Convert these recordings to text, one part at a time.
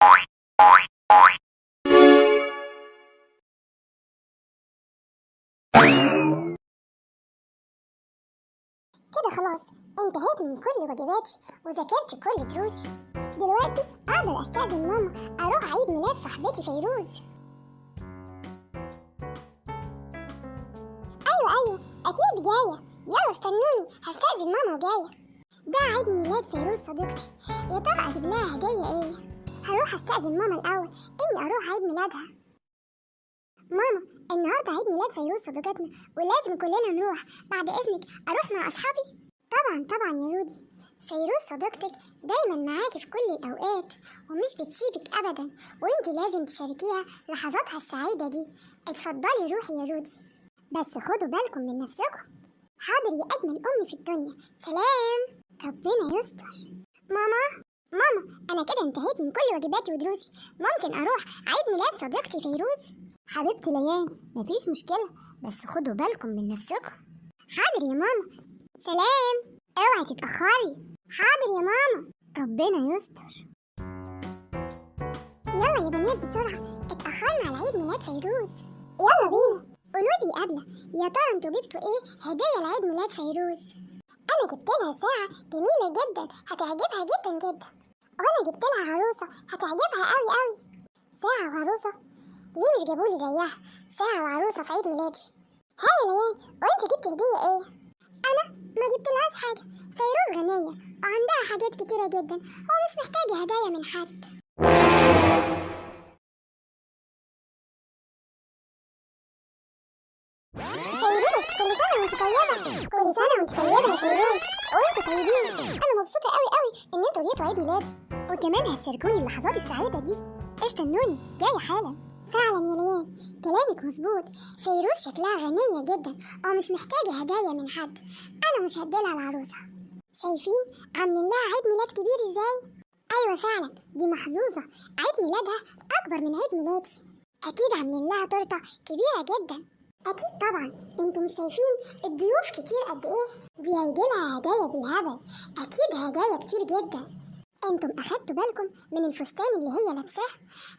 كده خلاص انتهيت من كل واجباتي وذاكرت كل دروسي. دلوقتي اقدر استأذن ماما اروح عيد ميلاد صاحبتي فيروز. ايوه اكيد جايه، يلا استنوني هستأذن ماما وجايه. ده عيد ميلاد فيروز صديقتي، يا ترى اجيب لها هديه ايه؟ هروح استأذن ماما الاول اني اروح عيد ميلادها. ماما النهارده عيد ميلاد فيروز صديقتنا ولازم كلنا نروح، بعد اذنك اروح مع اصحابي؟ طبعا يا رودي، فيروز صديقتك دايما معاكي في كل الاوقات ومش بتسيبك ابدا، وانتي لازم تشاركيها لحظاتها السعيده دي. اتفضلي روحي يا رودي، بس خدوا بالكم من نفسكم. حاضر يا اجمل ام في الدنيا، سلام، ربنا يستر. ماما انا كده انتهيت من كل واجباتي ودروسي، ممكن اروح عيد ميلاد صديقتي فيروز؟ حبيبتي ليان مفيش مشكله، بس خدوا بالكم من نفسكم. حاضر يا ماما، سلام، اوعي تتأخري. حاضر يا ماما، ربنا يستر. يلا يا بنات بسرعة، اتأخرنا على عيد ميلاد فيروز. يلا بينا. قولولي يا قبلة، يا ترى انتوا جبتوا ايه هدية لعيد ميلاد فيروز؟ انا جبت لها ساعة جميلة جدا هتعجبها جدا، وانا جبت لها عروسة هتعجبها قوي. ساعة وعروسة؟ ليه مش جابولي زيها ساعة وعروسة في عيد ميلادي؟ هاي يا ليان، وانت جبت هدية ايه؟ انا ما جبتلهاش حاجة، فيروز غنية وعندها حاجات كتيرة جدا ومش محتاجة هدايا من حد. فيروز كل سنة وانت طيبة. كل سنة وانت طيبة يا فيروز، وانتوا طيبين. انا مبسوطة قوي ان انتوا جيتوا عيد ميلادي، وكمان هتشاركوني اللحظات السعيدة دي. استنوني جاية حالا. فعلا يا ليان كلامك مظبوط، فيروز شكلها غنية جدا ومش محتاجة هدايا من حد. انا مش هديلها العروسة. شايفين عاملين لها عيد ميلاد كبير ازاي؟ ايوه فعلا دي محظوظة، عيد ميلادها اكبر من عيد ميلادي. اكيد عاملين لها تورته كبيرة جدا. اكيد طبعا، انتوا مش شايفين الضيوف كتير قد ايه؟ دي هيجيلها هدايا بالهبل، اكيد هدايا كتير جدا. انتم اخدتوا بالكم من الفستان اللي هي لابساه؟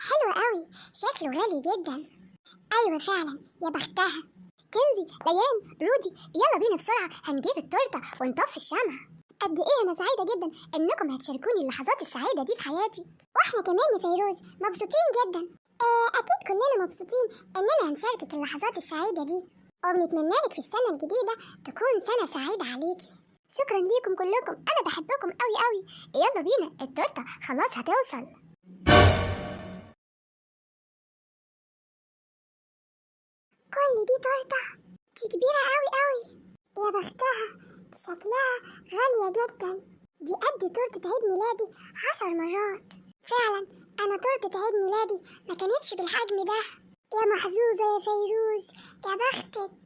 حلو قوي، شكله غالي جدا. ايوه فعلا، يا بختها. كنزي، ليان، رودي، يلا بينا بسرعه هنجيب التورته ونطفي الشمع. قد ايه انا سعيده جدا انكم هتشاركوني اللحظات السعيده دي في حياتي، واحنا كمان يا فيروز مبسوطين جدا. اكيد كلنا مبسوطين اننا هنشاركك اللحظات السعيده دي، وبنتمنى لك في السنه الجديده تكون سنه سعيده عليكي. شكرا ليكم كلكم، انا بحبكم قوي. يلا بينا التورته خلاص هتوصل. كل دي تورته، دي كبيره قوي. يا بختها، دي شكلها غاليه جدا، دي قد تورته عيد ميلادي 10 مرات. فعلا انا تورته عيد ميلادي ما كانتش بالحجم ده. يا محظوظه يا فيروز، يا بختك.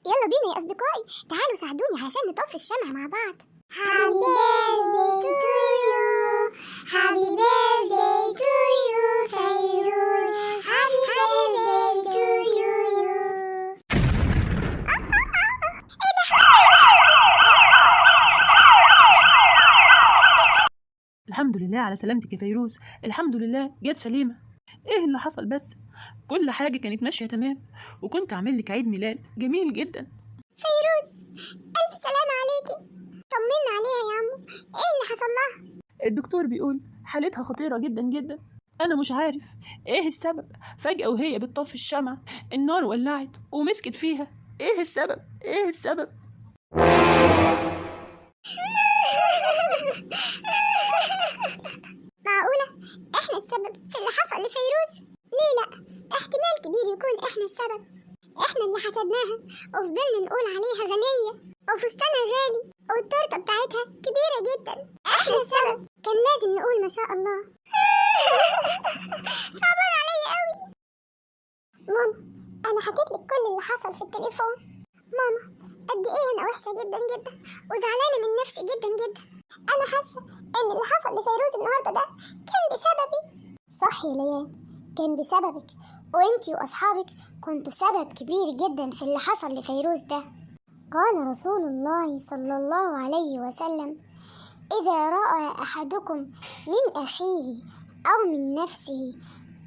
يلا بينا يا اصدقائي، تعالوا ساعدوني علشان نطفي الشمع مع بعض. Happy birthday to you, happy birthday to you فيروز, happy birthday to you. الحمد لله على سلامتك يا فيروز، الحمد لله جت سليمة. ايه اللي حصل بس؟ كل حاجة كانت ماشية تمام، وكنت عامل لك عيد ميلاد جميل جدا. فيروز ألف سلامة عليكي، طمنا عليها يا عمو، ايه اللي حصل لها؟ الدكتور بيقول حالتها خطيرة جدا. انا مش عارف ايه السبب، فجأة وهي بتطفي الشمعة النار ولعت ومسكت فيها. ايه السبب؟ معقولة احنا السبب في اللي حصل لفيروز؟ ليه لا، احتمال كبير يكون احنا السبب. احنا اللي حسدناها وفضلنا نقول عليها غنية وفستانها غالي والتورته بتاعتها كبيرة جدا. احنا السبب، كان لازم نقول ما شاء الله. صعبان عليا قوي. ماما انا حكيت لك كل اللي حصل في التليفون. ماما قد ايه انا وحشة جدا وزعلانة من نفسي جدا. انا حاسة ان اللي حصل لفيروز النهارده ده كان بسببي. صح يا ليان، كان بسببك، وانتي واصحابك كنتوا سبب كبير جدا في اللي حصل لفيروز ده. قال رسول الله صلى الله عليه وسلم: إذا رأى أحدكم من أخيه أو من نفسه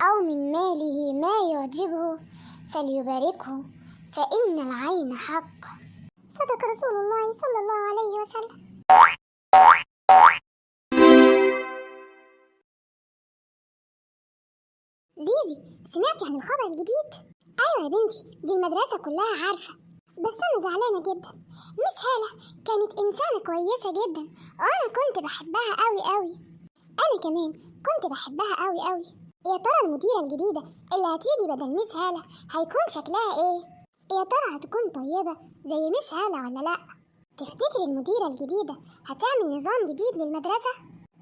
أو من ماله ما يعجبه فليباركه فإن العين حق. صدق رسول الله صلى الله عليه وسلم. زيزي، سمعتي عن الخبر الجديد؟ أيوة يا بنتي، دي المدرسة كلها عارفة، بس أنا زعلانة جدا. مس هالة كانت إنسانة كويسة جدا وأنا كنت بحبها أوي أوي. أنا كمان كنت بحبها أوي أوي. يا ترى المديرة الجديدة اللي هتيجي بدل مس هالة هيكون شكلها إيه؟ يا ترى هتكون طيبة زي مس هالة ولا لأ؟ تفتكري المديرة الجديدة هتعمل نظام جديد للمدرسة؟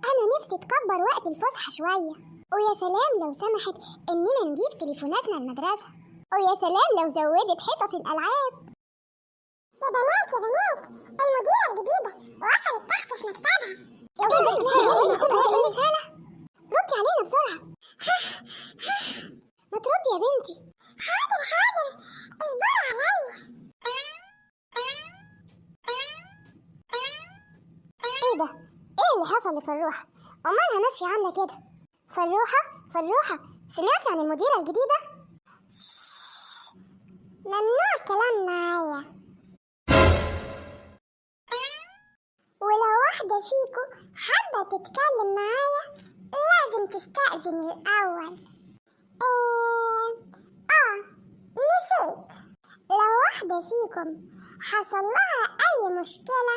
أنا نفسي تكبر وقت الفسحة شوية، ويا سلام لو سمحت إننا نجيب تليفوناتنا المدرسة، ويا سلام لو زودت حصص الألعاب. يا بنات المديرة الجديدة وصلت تحت في مكتبها. يا بنات ردي علينا بسرعة. ما تردي يا بنتي. حاضر اصبروا عليا. ايه ده؟ ايه اللي حصل لفروحة؟ امالها ماشية عاملة كده؟ فروحة سمعتي عن المديرة الجديدة؟ ممنوع الكلام معايا، ولو واحدة فيكم حابة تتكلم معايا لازم تستأذن الأول. نسيت، لو واحدة فيكم حصل لها أي مشكلة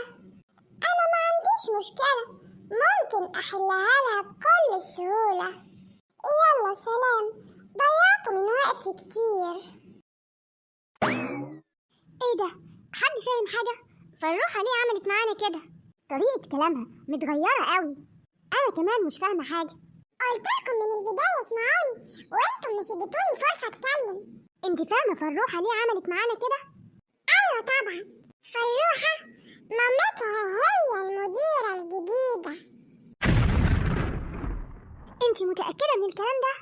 أنا ما عنديش مشكلة، ممكن أحلها لها بكل سهولة. يلا سلام، ضيعتوا من وقتي كتير. ايه ده؟ حد فاهم حاجة؟ فروحة ليه عملت معانا كده؟ طريقة كلامها متغيرة قوي. أنا كمان مش فاهمة حاجة. قلتلكم من البداية اسمعوني وانتم مش اديتوني فرصة اتكلم. انت فاهمة فروحة ليه عملت معانا كده؟ ايوه طبعا، فروحة مامتها هي المديرة الجديدة. انت متأكدة من الكلام ده؟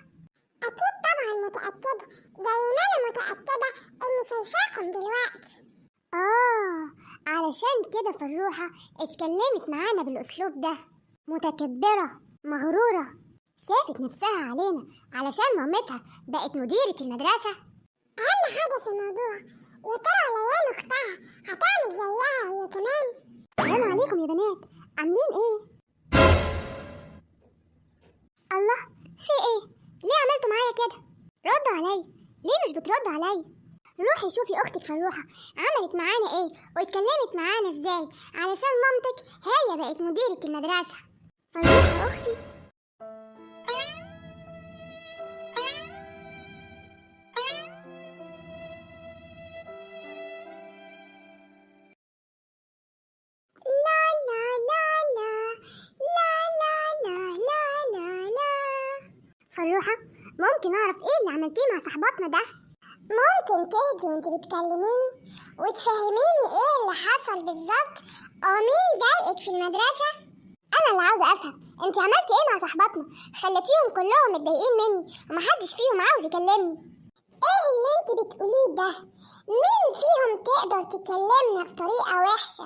اكيد طبعا متأكدة، زي ما انا متأكدة اني شايفاكم دلوقتي. علشان كده فروحة اتكلمت معانا بالاسلوب ده، متكبرة مغرورة، شافت نفسها علينا علشان مامتها بقت مديرة المدرسة. اهم حاجة في الموضوع، يا ترى ليان اختها هتعمل زيها هي كمان؟ السلام عليكم يا بنات، عاملين ايه؟ الله، في ايه؟ ليه عملتوا معايا كده؟ ردوا عليا، ليه مش بتردوا عليا؟ روحي شوفي اختك فروحة عملت معانا ايه واتكلمت معانا ازاي علشان مامتك هي بقت مديرة المدرسة. فروحة اختي. فروحة، ممكن أعرف إيه اللي عملتيه مع صاحباتنا ده؟ ممكن تهدي وانت بتكلميني وتفهميني إيه اللي حصل بالظبط ومين ضايقك في المدرسة؟ أنا اللي عاوزة أفهم، انت عملتي إيه مع صاحباتنا؟ خلتيهم كلهم متضايقين مني ومحدش فيهم عاوز يكلمني. إيه اللي انت بتقوليه ده؟ مين فيهم تقدر تكلمنا بطريقة وحشة؟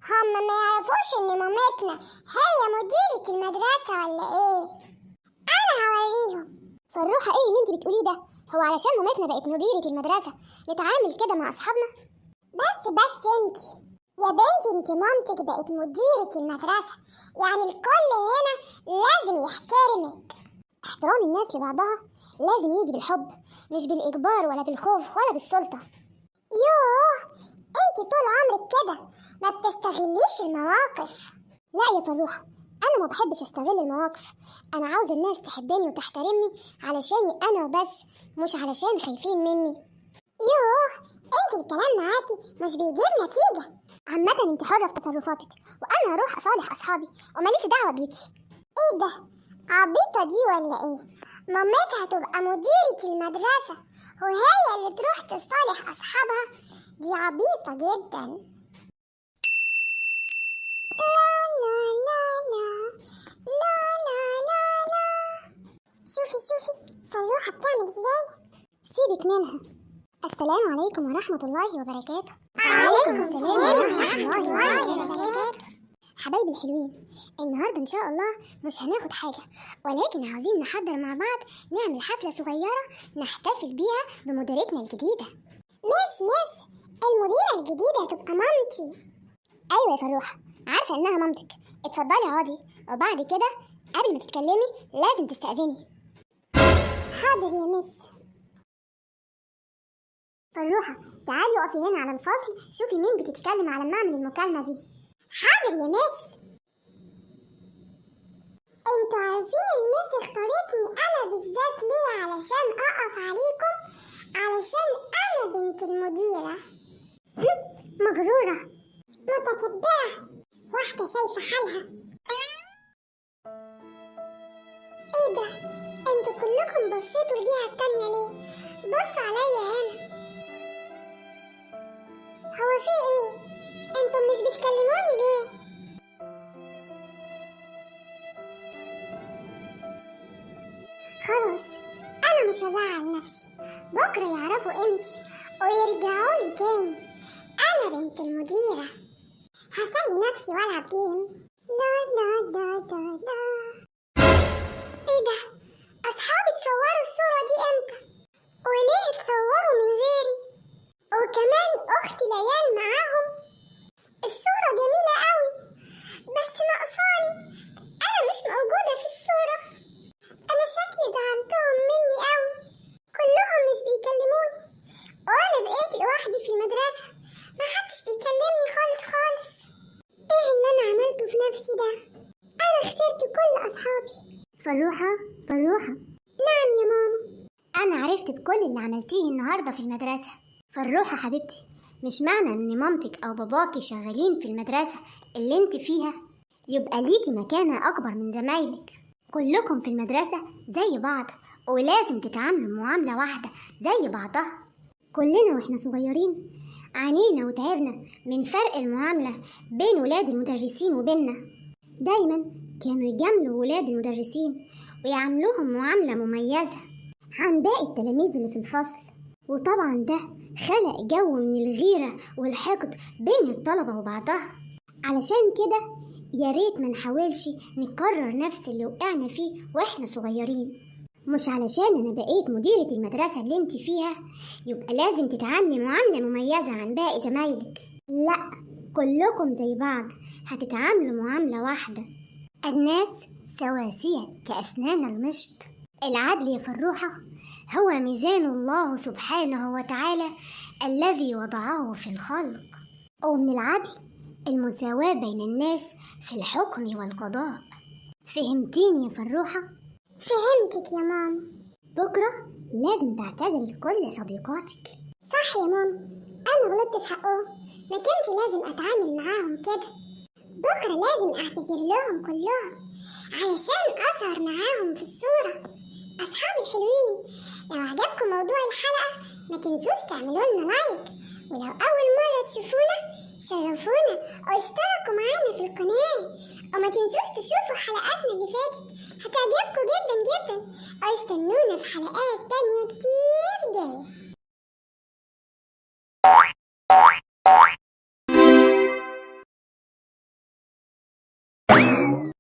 هما ما يعرفوش إن مامتنا هي مديرة المدرسة ولا إيه؟ أنا هوريهم. فروحة إيه اللي أنت بتقوليه ده؟ هو علشان مامتنا بقت مديرة المدرسة نتعامل كده مع أصحابنا؟ بس أنت يا بنتي، أنت مامتك بقت مديرة المدرسة، يعني الكل هنا لازم يحترمك. احترام الناس لبعضها لازم يجي بالحب، مش بالإجبار ولا بالخوف ولا بالسلطة. يوه، أنت طول عمرك كده ما بتستغليش المواقف. لا يا فروحة، أنا ما بحبش أستغل المواقف، أنا عاوزة الناس تحبني وتحترمني علشاني أنا وبس، مش علشان خايفين مني. يوه، أنت الكلام معاكي مش بيجيب نتيجة. عامة أنت حرة في تصرفاتك، وأنا هروح أصالح أصحابي وماليش دعوة بيكي. إيه ده؟ عبيطة دي ولا إيه؟ مامتها تبقى مديرة المدرسة وهي اللي تروح تصالح أصحابها؟ دي عبيطة جدا. شوفي فروحة بتعمل ازاي؟ سيبك منها. السلام عليكم ورحمة الله وبركاته. وعليكم السلام ورحمة الله وبركاته. حبايبي الحلوين، النهارده ان شاء الله مش هناخد حاجه، ولكن عاوزين نحضر مع بعض نعمل حفله صغيره نحتفل بيها بمديرتنا الجديده. مس المديره الجديده هتبقى مامتي. ايوه يا فروحه، عارفه انها مامتك. اتفضلي اقعدي، وبعد كده قبل ما تتكلمي لازم تستأذني. حاضر يا مس. فروحه تعالي اقفي هنا على الفصل، شوفي مين بتتكلم على ما اعمل المكالمه دي. حاضر يا مس. انتوا عارفين المس اختارتني انا بالذات ليه؟ علشان اقف عليكم، علشان انا بنت المديره. مغروره، متكبره، واحده شايفه حالها. ايه ده؟ انتوا كلكم بصيتوا الجهه التانيه ليه؟ بصوا عليا هنا. هو في ايه؟ انتوا مش بتكلموني ليه؟ خلاص انا مش هزعل نفسي، بكره يعرفوا قيمتي ويرجعوا لي تاني. انا بنت المديره، هسلي نفسي والعب جيم. لا لا لا لا لا. ايه ده؟ اصحابي اتصوروا الصوره دي امتى؟ وليه اتصوروا من غيري؟ وكمان اختي ليان معاهم. الصوره جميله قوي، بس ناقصاني، انا مش موجوده في الصوره. انا شكلي زعلتهم مني قوي، كلهم مش بيكلموني، وانا بقيت لوحدي في المدرسه، محدش بيكلمني خالص خالص. ايه اللي انا عملته في نفسي ده؟ انا خسرت كل اصحابي. فروحه، نعم يا ماما. انا عرفت بكل اللي عملتيه النهارده في المدرسه. فروحه حبيبتي، مش معنى ان مامتك او باباكي شغالين في المدرسه اللي انت فيها يبقى ليكي مكانه اكبر من زمايلك. كلكم في المدرسة زي بعض، ولازم تتعاملوا معاملة واحدة زي بعضها. كلنا واحنا صغيرين عانينا وتعبنا من فرق المعاملة بين ولاد المدرسين وبيننا. دايما كانوا يجاملوا ولاد المدرسين ويعاملوهم معاملة مميزة عن باقي التلاميذ اللي في الفصل، وطبعا ده خلق جو من الغيرة والحقد بين الطلبة وبعضها. علشان كده يا ريت ما نحاولش نكرر نفس اللي وقعنا فيه واحنا صغيرين. مش علشان انا بقيت مديرة المدرسة اللي انت فيها يبقى لازم تتعاملي معاملة مميزة عن باقي زمايلك. لا، كلكم زي بعض، هتتعاملوا معاملة واحدة. الناس سواسية كأسنان المشط. العدل يا فروحة هو ميزان الله سبحانه وتعالى الذي وضعه في الخلق، ومن العدل المساواة بين الناس في الحكم والقضاء. فهمتيني يا فروحة؟ فهمتك يا ماما. بكرة لازم تعتذري لكل صديقاتك. صح يا ماما، أنا غلطت في حقهم، ما كانش لازم أتعامل معاهم كده. بكرة لازم أعتذر لهم كلهم علشان أظهر معاهم في الصورة. أصحابي الحلوين، لو عجبكم موضوع الحلقة ما تنسوش تعملوا لنا لايك، ولو أول مرة تشوفونا شرفونا واشتركوا معانا في القناة، وما تنسوش تشوفوا حلقاتنا اللي فاتت، هتعجبكم جدا جدا، واستنونا في حلقات تانية كتير جاية.